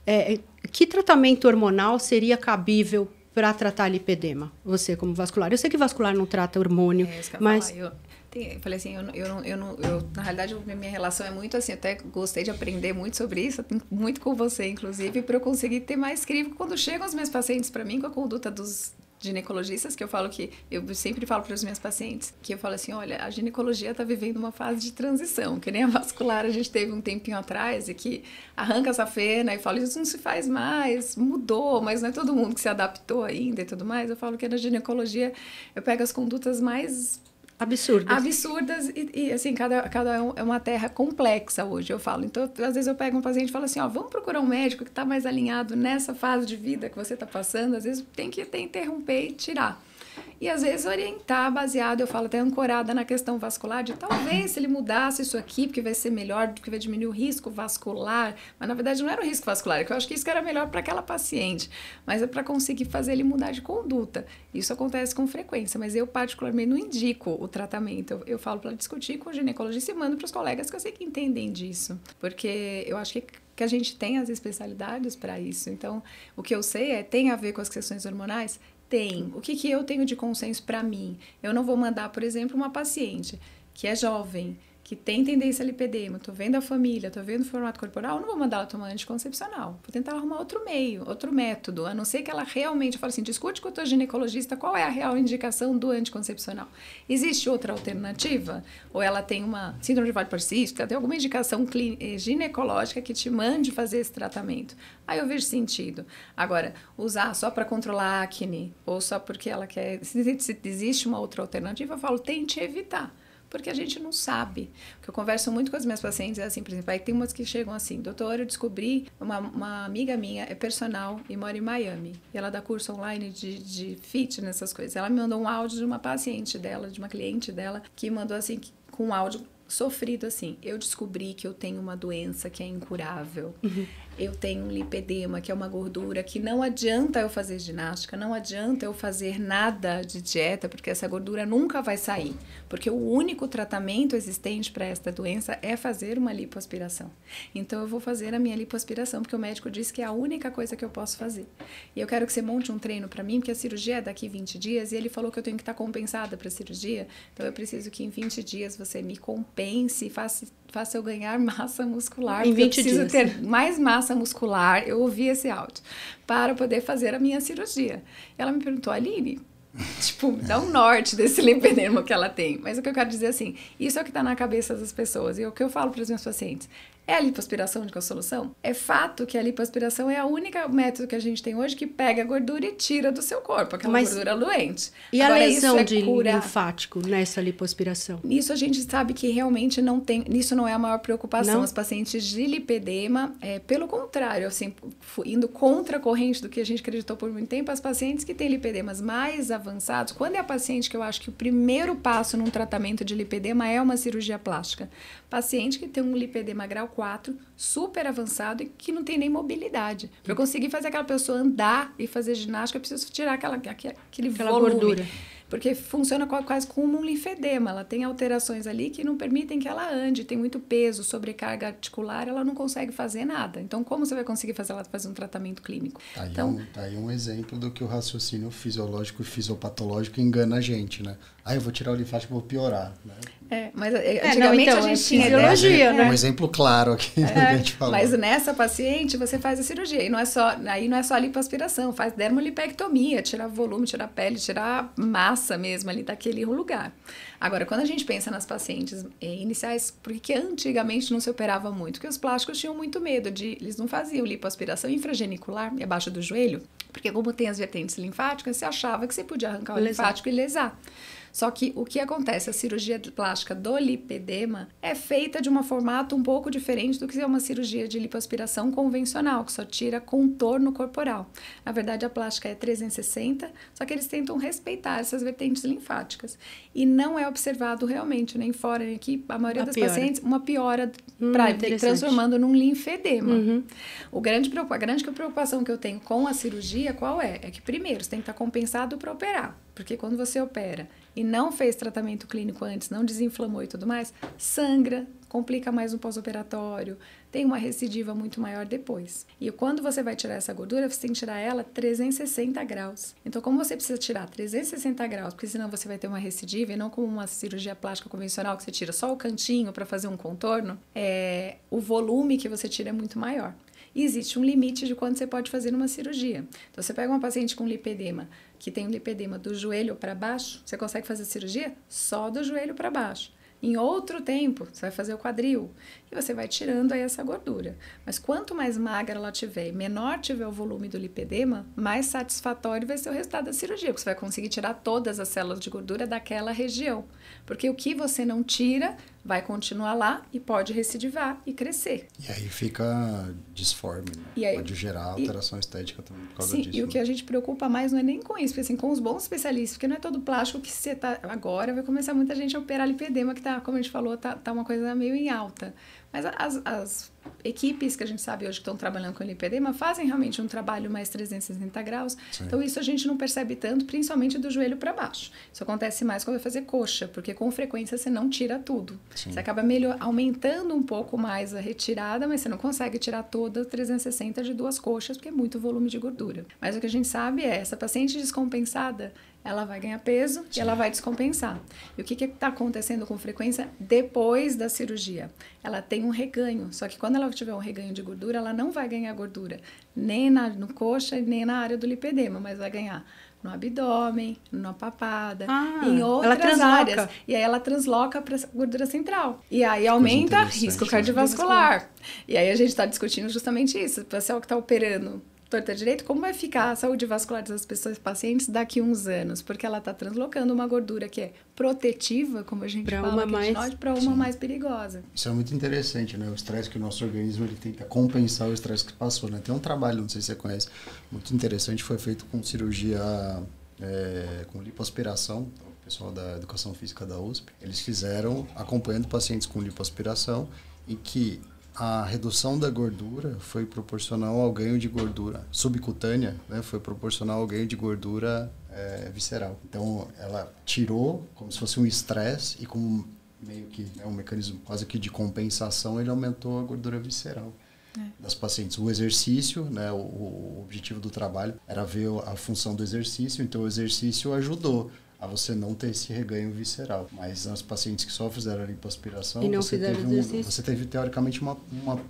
que tratamento hormonal seria cabível para tratar lipedema? Você, como vascular. Eu sei que vascular não trata hormônio, mas... Eu falei assim, na realidade, minha relação é muito assim, até gostei de aprender muito sobre isso, muito com você, inclusive, para eu conseguir ter mais crível quando chegam os meus pacientes para mim com a conduta dos ginecologistas, que eu falo que, eu sempre falo para os meus pacientes, que eu falo assim, olha, a ginecologia está vivendo uma fase de transição, que nem a vascular a gente teve um tempinho atrás, e que arranca essa fena e fala, isso não se faz mais, mudou, mas não é todo mundo que se adaptou ainda e tudo mais. Eu falo que na ginecologia eu pego as condutas mais... absurdas e assim, cada um é uma terra complexa hoje, eu falo. Então, às vezes eu pego um paciente e falo assim, vamos procurar um médico que está mais alinhado nessa fase de vida que você está passando. Às vezes tem que interromper e tirar. E às vezes orientar baseado, eu falo até ancorada na questão vascular, de talvez se ele mudasse isso aqui, porque vai ser melhor, porque vai diminuir o risco vascular. Mas na verdade não era o risco vascular, que eu acho que isso que era melhor para aquela paciente. Mas é para conseguir fazer ele mudar de conduta. Isso acontece com frequência, mas eu particularmente não indico o tratamento. Eu falo para discutir com o ginecologista e mando para os colegas que eu sei que entendem disso. Porque eu acho que a gente tem as especialidades para isso. Então, o que eu sei tem a ver com as questões hormonais? Tem. O que eu tenho de consenso para mim? Eu não vou mandar, por exemplo, uma paciente que é jovem, que tem tendência a lipedema, estou vendo a família, estou vendo o formato corporal, não vou mandar ela tomar anticoncepcional. Vou tentar arrumar outro meio, outro método, a não ser que ela realmente, eu falo assim, discute com o teu ginecologista qual é a real indicação do anticoncepcional. Existe outra alternativa? Ou ela tem uma síndrome de ovário policístico, ela tem alguma indicação ginecológica que te mande fazer esse tratamento? Aí eu vejo sentido. Agora, usar só para controlar a acne, ou só porque ela quer, se existe uma outra alternativa, eu falo, tente evitar. Porque a gente não sabe. O que eu converso muito com as minhas pacientes é assim, por exemplo, aí tem umas que chegam assim, doutor, eu descobri, uma amiga minha é personal e mora em Miami, e ela dá curso online de fitness, essas coisas. Ela me mandou um áudio de uma paciente dela, de uma cliente dela, que mandou assim, com um áudio sofrido assim. Eu descobri que eu tenho uma doença que é incurável. Eu tenho um lipedema, que é uma gordura que não adianta eu fazer ginástica, não adianta eu fazer nada de dieta, porque essa gordura nunca vai sair. Porque o único tratamento existente para esta doença é fazer uma lipoaspiração. Então, eu vou fazer a minha lipoaspiração, porque o médico disse que é a única coisa que eu posso fazer. E eu quero que você monte um treino para mim, porque a cirurgia é daqui 20 dias, e ele falou que eu tenho que estar compensada para a cirurgia. Então, eu preciso que em 20 dias você me compense e faça eu ganhar massa muscular. Em 20 eu preciso dias. ter mais massa muscular. Eu ouvi esse áudio para poder fazer a minha cirurgia. Ela me perguntou, Aline, tipo, dá um norte desse lipedema que ela tem. Mas o que eu quero dizer assim, isso é o que está na cabeça das pessoas. E o que eu falo para os meus pacientes, é a lipoaspiração que é a solução? É fato que a lipoaspiração é a única método que a gente tem hoje que pega a gordura e tira do seu corpo, aquela gordura doente. E agora, a lesão isso é de cura linfático nessa lipoaspiração? Nisso a gente sabe que realmente não tem, nisso não é a maior preocupação. Não? As pacientes de lipedema, pelo contrário, assim, indo contra a corrente do que a gente acreditou por muito tempo, as pacientes que têm lipedemas mais avançados, quando é a paciente que eu acho que o primeiro passo num tratamento de lipedema é uma cirurgia plástica. Paciente que tem um lipedema grau 4, super avançado e que não tem nem mobilidade. Para eu conseguir fazer aquela pessoa andar e fazer ginástica, eu preciso tirar aquele volume. Gordura. Porque funciona quase como um linfedema. Ela tem alterações ali que não permitem que ela ande. Tem muito peso, sobrecarga articular, ela não consegue fazer nada. Então, como você vai conseguir fazer ela fazer um tratamento clínico? Tá aí um exemplo do que o raciocínio fisiológico e fisiopatológico engana a gente, né? Eu vou tirar o linfático e vou piorar, né? Mas antigamente a gente tinha fisiologia, né? Um exemplo claro aqui do que a gente falou. Mas nessa paciente, você faz a cirurgia. E aí não é só a lipoaspiração, faz dermolipectomia, tirar volume, tirar pele, tirar massa mesmo ali daquele lugar. Agora, quando a gente pensa nas pacientes iniciais, porque antigamente não se operava muito, porque os plásticos tinham muito medo eles não faziam lipoaspiração infragenicular, abaixo do joelho, porque como tem as vertentes linfáticas, você achava que você podia arrancar o linfático e lesar. Só que o que acontece? A cirurgia plástica do lipedema é feita de um formato um pouco diferente do que uma cirurgia de lipoaspiração convencional, que só tira contorno corporal. Na verdade, a plástica é 360, só que eles tentam respeitar essas vertentes linfáticas. E não é observado realmente, nem fora, nem aqui, a maioria das pacientes, uma piora transformando num linfedema. A grande preocupação que eu tenho com a cirurgia, qual é? É que, primeiro, você tem que estar compensado para operar. Porque quando você opera e não fez tratamento clínico antes, não desinflamou e tudo mais, sangra, complica mais no pós-operatório, tem uma recidiva muito maior depois. E quando você vai tirar essa gordura, você tem que tirar ela 360 graus. Então, como você precisa tirar 360 graus, porque senão você vai ter uma recidiva, e não como uma cirurgia plástica convencional, que você tira só o cantinho para fazer um contorno, o volume que você tira é muito maior. E existe um limite de quanto você pode fazer numa cirurgia. Então, você pega uma paciente com lipedema, que tem um lipedema do joelho para baixo, você consegue fazer a cirurgia só do joelho para baixo. Em outro tempo, você vai fazer o quadril e você vai tirando aí essa gordura. Mas quanto mais magra ela tiver e menor tiver o volume do lipedema, mais satisfatório vai ser o resultado da cirurgia, porque você vai conseguir tirar todas as células de gordura daquela região. Porque o que você não tira vai continuar lá e pode recidivar e crescer. E aí fica disforme, né? E aí, pode gerar alteração estética também por causa disso. E o que a gente preocupa mais não é nem com isso, porque assim, com os bons especialistas, porque não é todo plástico que você tá... Agora vai começar muita gente a operar lipedema, que tá, como a gente falou, tá uma coisa meio em alta. Mas as equipes que a gente sabe hoje que estão trabalhando com lipedema fazem realmente um trabalho mais 360 graus. Sim. Então, isso a gente não percebe tanto, principalmente do joelho para baixo. Isso acontece mais quando vai fazer coxa, porque com frequência você não tira tudo. Sim. Você acaba aumentando um pouco mais a retirada, mas você não consegue tirar toda 360 de duas coxas, porque é muito volume de gordura. Mas o que a gente sabe é, essa paciente descompensada, ela vai ganhar peso e ela vai descompensar. E o que está acontecendo com frequência depois da cirurgia? Ela tem um reganho, só que quando ela tiver um reganho de gordura, ela não vai ganhar gordura, nem no coxa, nem na área do lipedema, mas vai ganhar no abdômen, na papada, em outras áreas. E aí ela transloca para a gordura central. E aí aumenta risco cardiovascular. E aí a gente está discutindo justamente isso. O pessoal que está operando torta direito, como vai ficar a saúde vascular das pessoas pacientes daqui a uns anos? Porque ela está translocando uma gordura que é protetiva, como a gente fala, para uma mais perigosa. Isso é muito interessante, né? O estresse que o nosso organismo ele tenta compensar o estresse que passou, né? Tem um trabalho, não sei se você conhece, muito interessante, foi feito com cirurgia com lipoaspiração. pessoal da Educação Física da USP, eles fizeram acompanhando pacientes com lipoaspiração e que a redução da gordura foi proporcional ao ganho de gordura subcutânea, né? Foi proporcional ao ganho de gordura visceral. Então, ela tirou como se fosse um estresse e como meio que um mecanismo quase que de compensação, ele aumentou a gordura visceral das pacientes. O exercício, né? O objetivo do trabalho era ver a função do exercício, então o exercício ajudou a você não ter esse reganho visceral. Mas nas pacientes que só fizeram a lipoaspiração, e não fizeram exercício, você teve teoricamente uma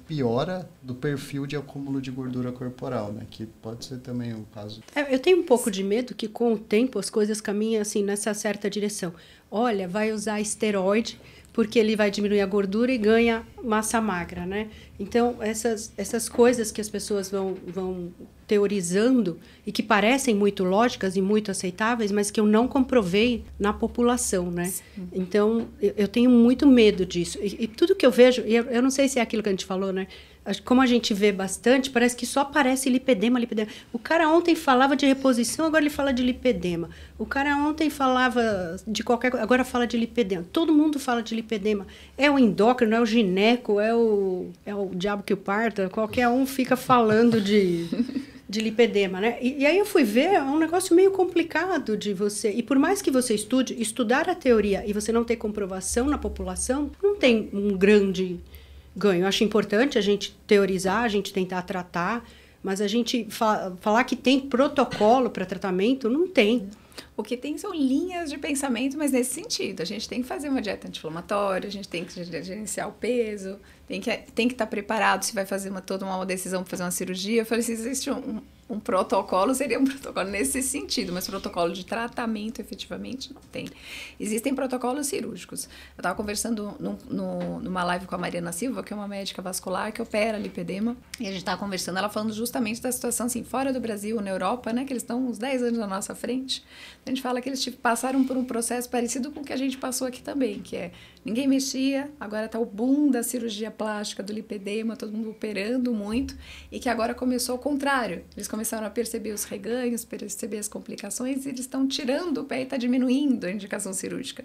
piora do perfil de acúmulo de gordura corporal, né? Que pode ser também um caso. Eu tenho um pouco de medo que com o tempo as coisas caminham assim nessa certa direção. Olha, vai usar esteroide porque ele vai diminuir a gordura e ganha massa magra, né? Então, essas coisas que as pessoas vão teorizando e que parecem muito lógicas e muito aceitáveis, mas que eu não comprovei na população, né? Sim. Então, eu tenho muito medo disso. E tudo que eu vejo, e eu não sei se é aquilo que a gente falou, né? Como a gente vê bastante, parece que só aparece lipedema. O cara ontem falava de reposição, agora ele fala de lipedema. O cara ontem falava de qualquer coisa, agora fala de lipedema. Todo mundo fala de lipedema. É o endócrino, é o gineco, é o diabo que o parta. Qualquer um fica falando de lipedema, né? E aí eu fui ver, é um negócio meio complicado de você... E por mais que você estudar a teoria e você não ter comprovação na população, não tem um grande ganho. Eu acho importante a gente teorizar, a gente tentar tratar, mas a gente falar que tem protocolo para tratamento, não tem. O que tem são linhas de pensamento, mas nesse sentido. A gente tem que fazer uma dieta anti-inflamatória, a gente tem que gerenciar o peso, tem que estar preparado se vai fazer toda uma decisão para fazer uma cirurgia. Eu falei, se existe um protocolo, seria um protocolo nesse sentido, mas protocolo de tratamento, efetivamente, não tem. Existem protocolos cirúrgicos. Eu estava conversando numa live com a Mariana Silva, que é uma médica vascular que opera lipedema, e a gente estava conversando, ela falando justamente da situação, assim, fora do Brasil, na Europa, né, que eles estão uns 10 anos na nossa frente. A gente fala que eles passaram por um processo parecido com o que a gente passou aqui também, que é ninguém mexia, agora está o boom da cirurgia plástica, do lipedema, todo mundo operando muito, e que agora começou ao contrário. Eles começaram a perceber os reganhos, perceber as complicações, e eles estão tirando o pé e está diminuindo a indicação cirúrgica.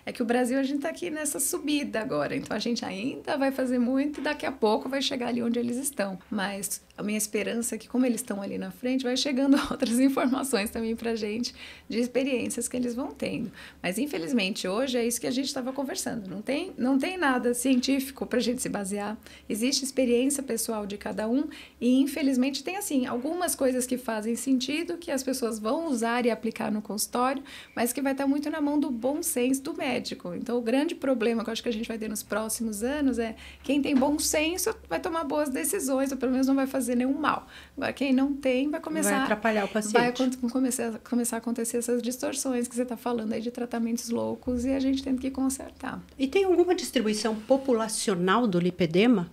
É que o Brasil, a gente está aqui nessa subida agora, então a gente ainda vai fazer muito e daqui a pouco vai chegar ali onde eles estão. Mas a minha esperança é que, como eles estão ali na frente, vai chegando outras informações também pra gente, de experiências que eles vão tendo. Mas, infelizmente, hoje é isso que a gente estava conversando. Não tem nada científico pra gente se basear. Existe experiência pessoal de cada um e, infelizmente, tem, assim, algumas coisas que fazem sentido, que as pessoas vão usar e aplicar no consultório, mas que vai estar muito na mão do bom senso do médico. Então, o grande problema que eu acho que a gente vai ter nos próximos anos é quem tem bom senso vai tomar boas decisões, ou pelo menos não vai fazer nenhum mal. Agora, quem não tem vai começar... Vai atrapalhar o paciente. Vai começar a acontecer essas distorções que você está falando aí de tratamentos loucos e a gente tem que consertar. E tem alguma distribuição populacional do lipedema?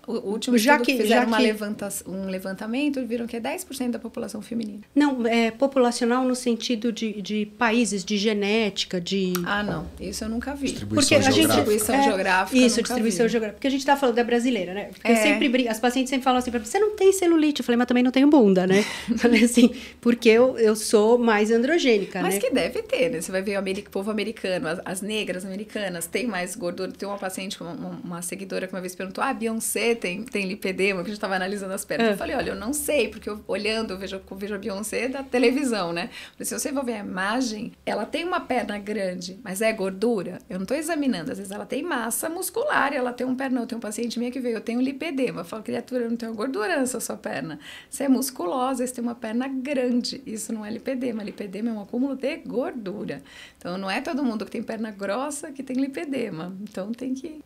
O último estudo que fizeram um levantamento, viram que é 10% da população feminina. Não, é populacional no sentido de países, de genética, de... Ah, não. Isso eu nunca vi. Distribuição geográfica. Isso, distribuição geográfica. Porque a gente tá falando da brasileira, né? Porque as pacientes sempre falam assim pra mim, você não tem celulite? Eu falei, mas também não tenho bunda, né? Falei assim, porque eu sou mais androgênica, mas né? que deve ter, né? Você vai ver o povo americano, as negras americanas têm mais gordura. Tem uma paciente, uma seguidora que uma vez perguntou, Beyoncé tem lipedema, que a gente estava analisando as pernas. Eu falei, olha, eu não sei, porque olhando, eu vejo a Beyoncé da televisão, né? Falei, se você for ver a imagem, ela tem uma perna grande, mas é gordura? Eu não estou examinando. Às vezes ela tem massa muscular e ela tem um pernão. Eu tenho um paciente minha que veio, eu tenho lipedema. Eu falo, criatura, eu não tenho gordura nessa sua perna. Você é musculosa, você tem uma perna grande. Isso não é lipedema. Lipedema é um acúmulo de gordura. Então, não é todo mundo que tem perna grossa que tem lipedema. Então,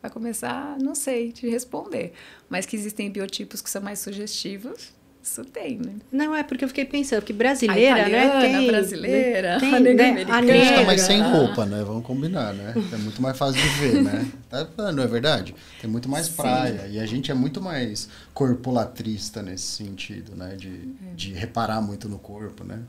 vai começar, não sei te responder. Mas que existem biotipos que são mais sugestivos, isso tem, né? Não, é porque eu fiquei pensando, que brasileira, a italiana, né? Brasileira, tem, a negra né? americana. A gente tá mais sem roupa, né? Vamos combinar, né? É muito mais fácil de ver, né? Não é verdade? Tem muito mais praia. E a gente é muito mais corpolatrista nesse sentido, né? De reparar muito no corpo, né?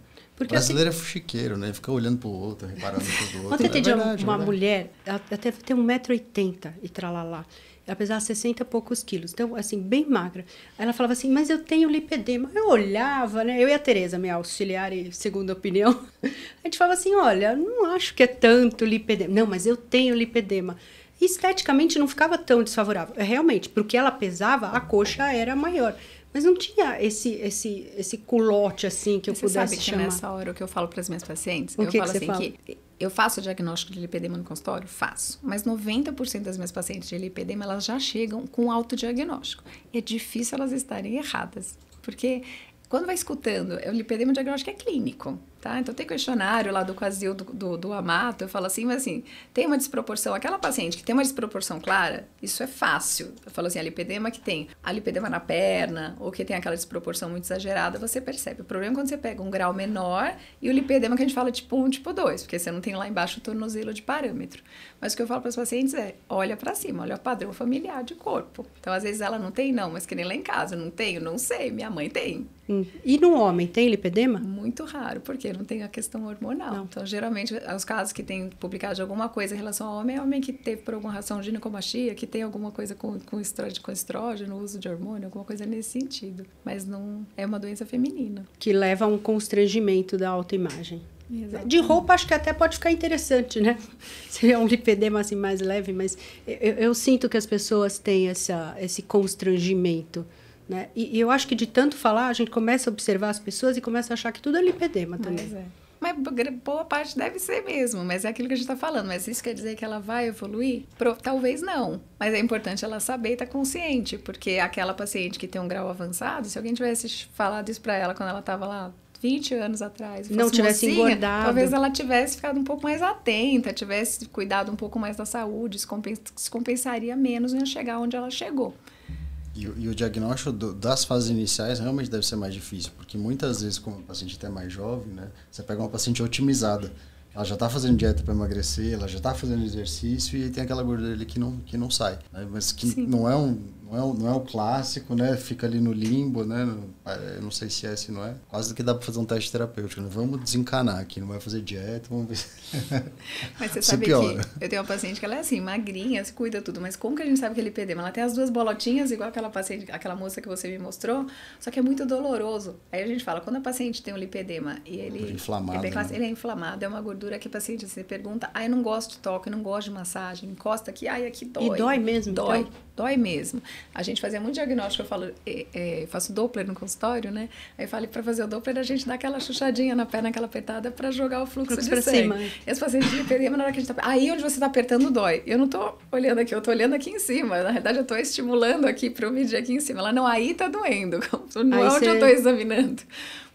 Porque brasileiro é fuxiqueiro, né? Fica olhando pro outro, reparando pro outro. Ontem tem verdade, uma verdade. mulher, ela até tem 1,80 m e tralalá. Ela pesava 60 e poucos quilos. Então, assim, bem magra. Aí ela falava assim, mas eu tenho lipedema. Eu olhava, né? Eu e a Tereza, minha auxiliar e segunda opinião. A gente falava assim, olha, não acho que é tanto lipedema. Não, mas eu tenho lipedema. E esteticamente não ficava tão desfavorável. Realmente, porque ela pesava, a coxa era maior. Mas não tinha esse culote assim que eu Você pudesse sabe que chamar. nessa hora o que eu falo para as minhas pacientes, O eu que falo você assim fala? que eu faço o diagnóstico de lipedema no consultório? Faço. Mas 90% das minhas pacientes de lipedema, elas já chegam com autodiagnóstico. E é difícil elas estarem erradas. Porque quando vai escutando, o lipedema diagnóstico é clínico. Tá? Então, tem questionário lá do Quasil, do Amato, eu falo assim, mas assim, tem uma desproporção, aquela paciente que tem uma desproporção clara, isso é fácil. Eu falo assim, a lipedema que tem a lipedema na perna, ou que tem aquela desproporção muito exagerada, você percebe. O problema é quando você pega um grau menor e o lipedema que a gente fala tipo 1, tipo 2, porque você não tem lá embaixo o tornozelo de parâmetro. Mas o que eu falo para os pacientes é, olha para cima, olha o padrão familiar de corpo. Então, às vezes ela não tem, não, mas que nem lá em casa, eu não tenho, não sei, minha mãe tem. E no homem, tem lipedema? Muito raro, porque não tem a questão hormonal. Não. Então, geralmente, os casos que tem publicado de alguma coisa em relação ao homem, é homem que teve por alguma razão ginecomastia, que tem alguma coisa com estrógeno, uso de hormônio, alguma coisa nesse sentido. Mas não é uma doença feminina. Que leva a um constrangimento da autoimagem. Exatamente. De roupa, acho que até pode ficar interessante, né? Seria um lipedema assim mais leve, mas eu sinto que as pessoas têm esse constrangimento. Né? E eu acho que de tanto falar, a gente começa a observar as pessoas e começa a achar que tudo é lipedema também. Mas é. Mas boa parte deve ser mesmo, mas é aquilo que a gente está falando. Mas isso quer dizer que ela vai evoluir? Talvez não. Mas é importante ela saber e estar consciente, porque aquela paciente que tem um grau avançado, se alguém tivesse falado isso para ela quando ela estava lá 20 anos atrás, não tivesse mocinha, engordado, talvez ela tivesse ficado um pouco mais atenta, tivesse cuidado um pouco mais da saúde, se compensaria menos em chegar onde ela chegou. E o diagnóstico das fases iniciais realmente deve ser mais difícil, porque muitas vezes, como o paciente até mais jovem, né, você pega uma paciente otimizada, ela já está fazendo dieta para emagrecer, ela já está fazendo exercício e tem aquela gordura ali que não sai, né, mas que não é o clássico, né, fica ali no limbo, né, eu não sei se é, se não é, quase que dá para fazer um teste terapêutico, né? Vamos desencanar aqui, não vai fazer dieta, vamos ver. Mas você sabe que eu tenho uma paciente que ela é assim, magrinha, se cuida tudo, mas como que a gente sabe que é lipedema? Ela tem as duas bolotinhas, igual aquela paciente, aquela moça que você me mostrou, só que é muito doloroso. Aí a gente fala, quando a paciente tem um lipedema e ele é inflamado, é uma gordura que a paciente você pergunta, eu não gosto de toque, eu não gosto de massagem, encosta aqui, aqui dói. E dói mesmo? Dói, então? Dói mesmo. A gente fazia muito diagnóstico, eu falo, faço Doppler no consultório, né? Aí eu falei, para fazer o Doppler, a gente dá aquela chuchadinha na perna, aquela apertada para jogar o fluxo de sangue. Cima. Esse paciente de lipedema, na hora que a gente tá... Aí onde você está apertando, dói. Eu não tô olhando aqui, eu tô olhando aqui em cima. Na verdade, eu tô estimulando aqui para eu medir aqui em cima. Ela, não, aí tá doendo. Não é onde eu tô examinando.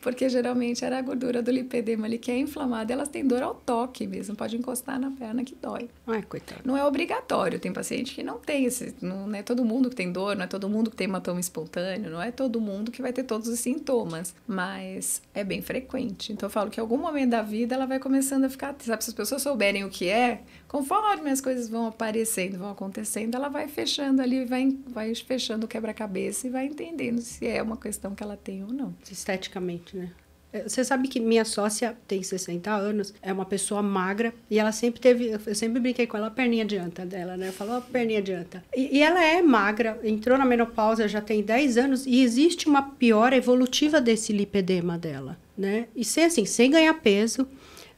Porque geralmente era a gordura do lipedema ali que é inflamada, elas têm dor ao toque mesmo, pode encostar na perna que dói. Ai, coitado. Não é obrigatório, tem paciente que não tem não é todo mundo que tem dor, não é todo mundo que tem hematoma espontâneo, não é todo mundo que vai ter todos os sintomas, mas é bem frequente. Então eu falo que em algum momento da vida ela vai começando a ficar, sabe, se as pessoas souberem o que é, conforme as coisas vão aparecendo, vão acontecendo, ela vai fechando ali, vai fechando o quebra-cabeça e vai entendendo se é uma questão que ela tem ou não. Esteticamente, né? Você sabe que minha sócia tem 60 anos, é uma pessoa magra, e ela sempre teve, eu sempre brinquei com ela, a perninha de anta dela, né? Eu falo, a perninha de anta. E ela é magra, entrou na menopausa já tem 10 anos, e existe uma piora evolutiva desse lipedema dela, né? E sem ganhar peso,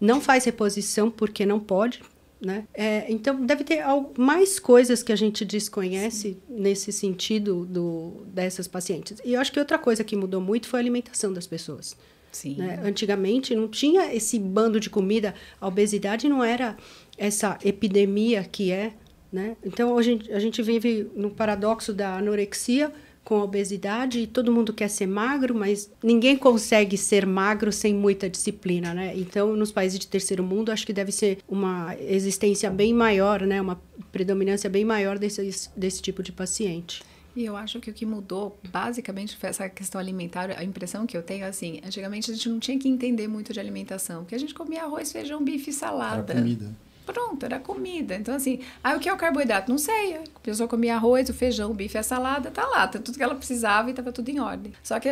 não faz reposição porque não pode, né? Então, deve ter mais coisas que a gente desconhece nesse sentido dessas pacientes. E eu acho que outra coisa que mudou muito foi a alimentação das pessoas. Sim. Né? Antigamente não tinha esse bando de comida, a obesidade não era essa epidemia que é, né? Então hoje a gente vive no paradoxo da anorexia com a obesidade e todo mundo quer ser magro, mas ninguém consegue ser magro sem muita disciplina, né? Então nos países de terceiro mundo acho que deve ser uma existência bem maior, né? Uma predominância bem maior desse tipo de paciente. E eu acho que o que mudou, basicamente, foi essa questão alimentar. A impressão que eu tenho, assim, antigamente a gente não tinha que entender muito de alimentação, porque a gente comia arroz, feijão, bife e salada. Era comida. Pronto, era comida. Então, assim, o que é o carboidrato? Não sei. A pessoa comia arroz, o feijão, o bife, a salada, tá lá. Tá tudo que ela precisava e tava tudo em ordem. Só que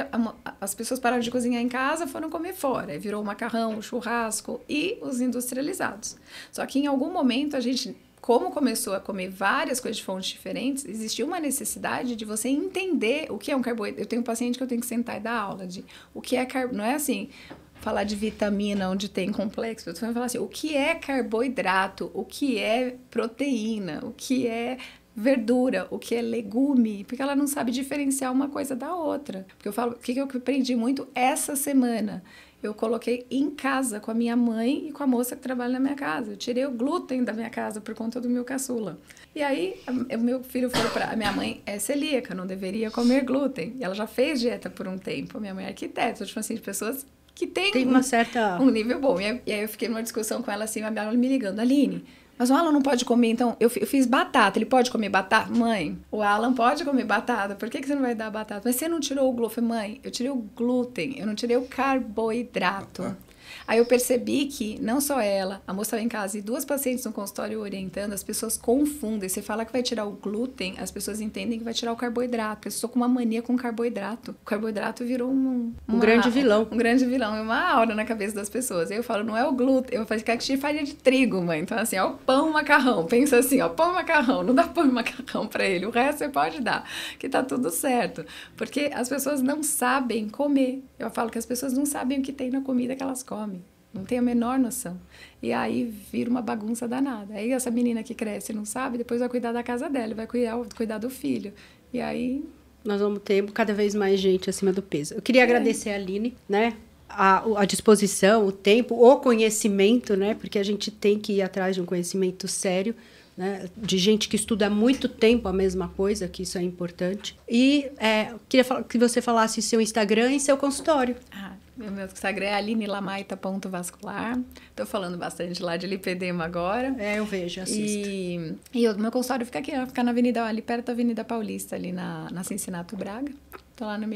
as pessoas pararam de cozinhar em casa, foram comer fora. Aí virou o macarrão, o churrasco e os industrializados. Só que em algum momento a gente, como começou a comer várias coisas de fontes diferentes, existiu uma necessidade de você entender o que é um carboidrato. Eu tenho um paciente que eu tenho que sentar e dar aula de o que é carboidrato. Não é assim... falar de vitamina onde tem complexo, eu tô falando assim, o que é carboidrato, o que é proteína, o que é verdura, o que é legume, porque ela não sabe diferenciar uma coisa da outra. Porque eu falo, o que eu aprendi muito essa semana? Eu coloquei em casa com a minha mãe e com a moça que trabalha na minha casa. Eu tirei o glúten da minha casa por conta do meu caçula. E aí, o meu filho falou a minha mãe é celíaca, não deveria comer glúten. E ela já fez dieta por um tempo. A minha mãe é arquiteta, eu tipo assim, de pessoas que tem uma certa... um nível bom. E aí eu fiquei numa discussão com ela assim, ela me ligando, Aline, mas o Alan não pode comer, então, eu fiz batata, ele pode comer batata? Mãe, o Alan pode comer batata, por que você não vai dar batata? Mas você não tirou o glúten? Mãe, eu tirei o glúten, eu não tirei o carboidrato. Aí eu percebi que, não só ela, a moça estava em casa e 2 pacientes no consultório orientando, as pessoas confundem. Você fala que vai tirar o glúten, as pessoas entendem que vai tirar o carboidrato. Eu estou com uma mania com carboidrato. O carboidrato virou um grande vilão. Um grande vilão, uma aura na cabeça das pessoas. Aí eu falo, não é o glúten, eu falo que tire farinha de trigo, mãe. Então assim, ó, o pão, macarrão. Pensa assim, ó, pão, macarrão. Não dá pão e macarrão para ele. O resto você pode dar, que tá tudo certo. Porque as pessoas não sabem comer. Eu falo que as pessoas não sabem o que tem na comida que elas comem. Não tem a menor noção. E aí vira uma bagunça danada. Aí essa menina que cresce e não sabe, depois vai cuidar da casa dela, vai cuidar do filho. E aí... nós vamos ter cada vez mais gente acima do peso. Eu queria agradecer a Aline, né? A disposição, o tempo, o conhecimento, né? Porque a gente tem que ir atrás de um conhecimento sério, né? De gente que estuda há muito tempo a mesma coisa, que isso é importante. E queria que você falasse seu Instagram e seu consultório. Meu Instagram é alinelamaita.vascular. Estou falando bastante lá de lipedema agora. Eu vejo, assisto. E o meu consultório fica aqui, fica na Avenida, ali perto da Avenida Paulista, ali na Cincinato Braga. Estou lá no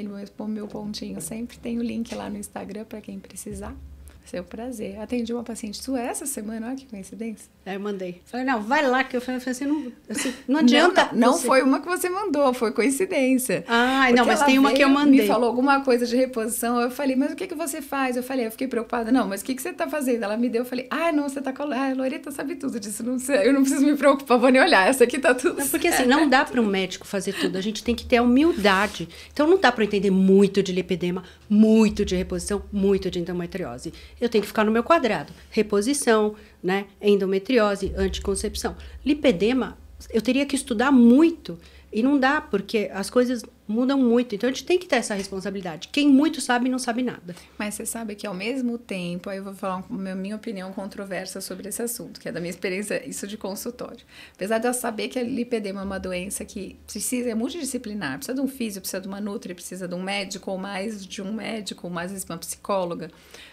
meu pontinho sempre. Tem o link lá no Instagram para quem precisar. Seu prazer. Atendi uma paciente sua essa semana, olha que coincidência. Eu mandei. Falei, não, vai lá, que eu falei assim, não adianta. Não foi uma que você mandou, foi coincidência. Não, mas tem uma que eu mandei. Me falou alguma coisa de reposição, eu falei, mas o que você faz? Eu fiquei preocupada, não, mas o que você tá fazendo? Ela me deu, eu falei, não, você tá com a Loreta sabe tudo, eu disse, não sei, eu não preciso me preocupar, vou nem olhar, essa aqui tá tudo certo. Porque assim, não dá para um médico fazer tudo, a gente tem que ter a humildade. Então não dá para entender muito de lipedema, muito de reposição, muito de endometriose. Eu tenho que ficar no meu quadrado. Reposição, né? Endometriose, anticoncepção. Lipedema, eu teria que estudar muito. E não dá, porque as coisas mudam muito. Então, a gente tem que ter essa responsabilidade. Quem muito sabe, não sabe nada. Mas você sabe que, ao mesmo tempo, aí eu vou falar minha opinião controversa sobre esse assunto, que é da minha experiência, isso de consultório. Apesar de eu saber que a lipedema é uma doença que é multidisciplinar, precisa de um físio, precisa de uma nutri, precisa de um médico, ou mais de um médico, ou mais uma psicóloga.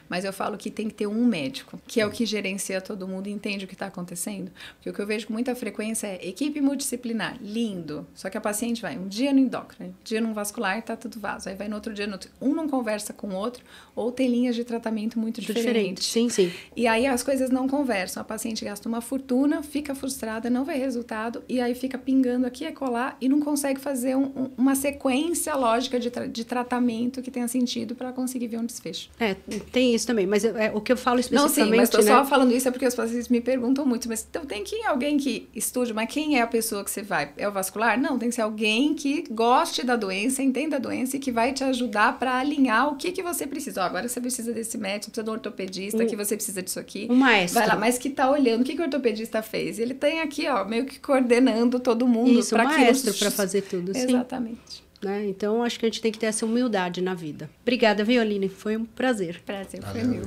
Mas eu falo que tem que ter um médico, que é o que gerencia todo mundo e entende o que está acontecendo. Porque o que eu vejo com muita frequência é equipe multidisciplinar, lindo. Só que a paciente vai um dia no endócrino, um dia no vascular, tá tudo vaso. Aí vai no outro dia no outro. Um não conversa com o outro, ou tem linhas de tratamento muito diferentes. Sim, sim. E aí as coisas não conversam. A paciente gasta uma fortuna, fica frustrada, não vê resultado, e aí fica pingando aqui e colar e não consegue fazer uma sequência lógica de tratamento que tenha sentido para conseguir ver um desfecho. Tem isso também, mas o que eu falo especificamente... Não, sim, mas estou só falando isso porque os pacientes me perguntam muito, mas então tem que ir alguém que estude, mas quem é a pessoa que você vai? É o vascular? Não, tem que ser alguém que goste da doença, entenda a doença e que vai te ajudar para alinhar o que você precisa. Agora você precisa desse médico, precisa de um ortopedista, que você precisa disso aqui. Um maestro. Vai lá, mas que tá olhando, o que o ortopedista fez? Ele tem aqui, meio que coordenando todo mundo. Isso, um maestro para fazer tudo, sim. Exatamente. Né? Então, acho que a gente tem que ter essa humildade na vida. Obrigada, viu, Aline? Foi um prazer. Prazer foi meu.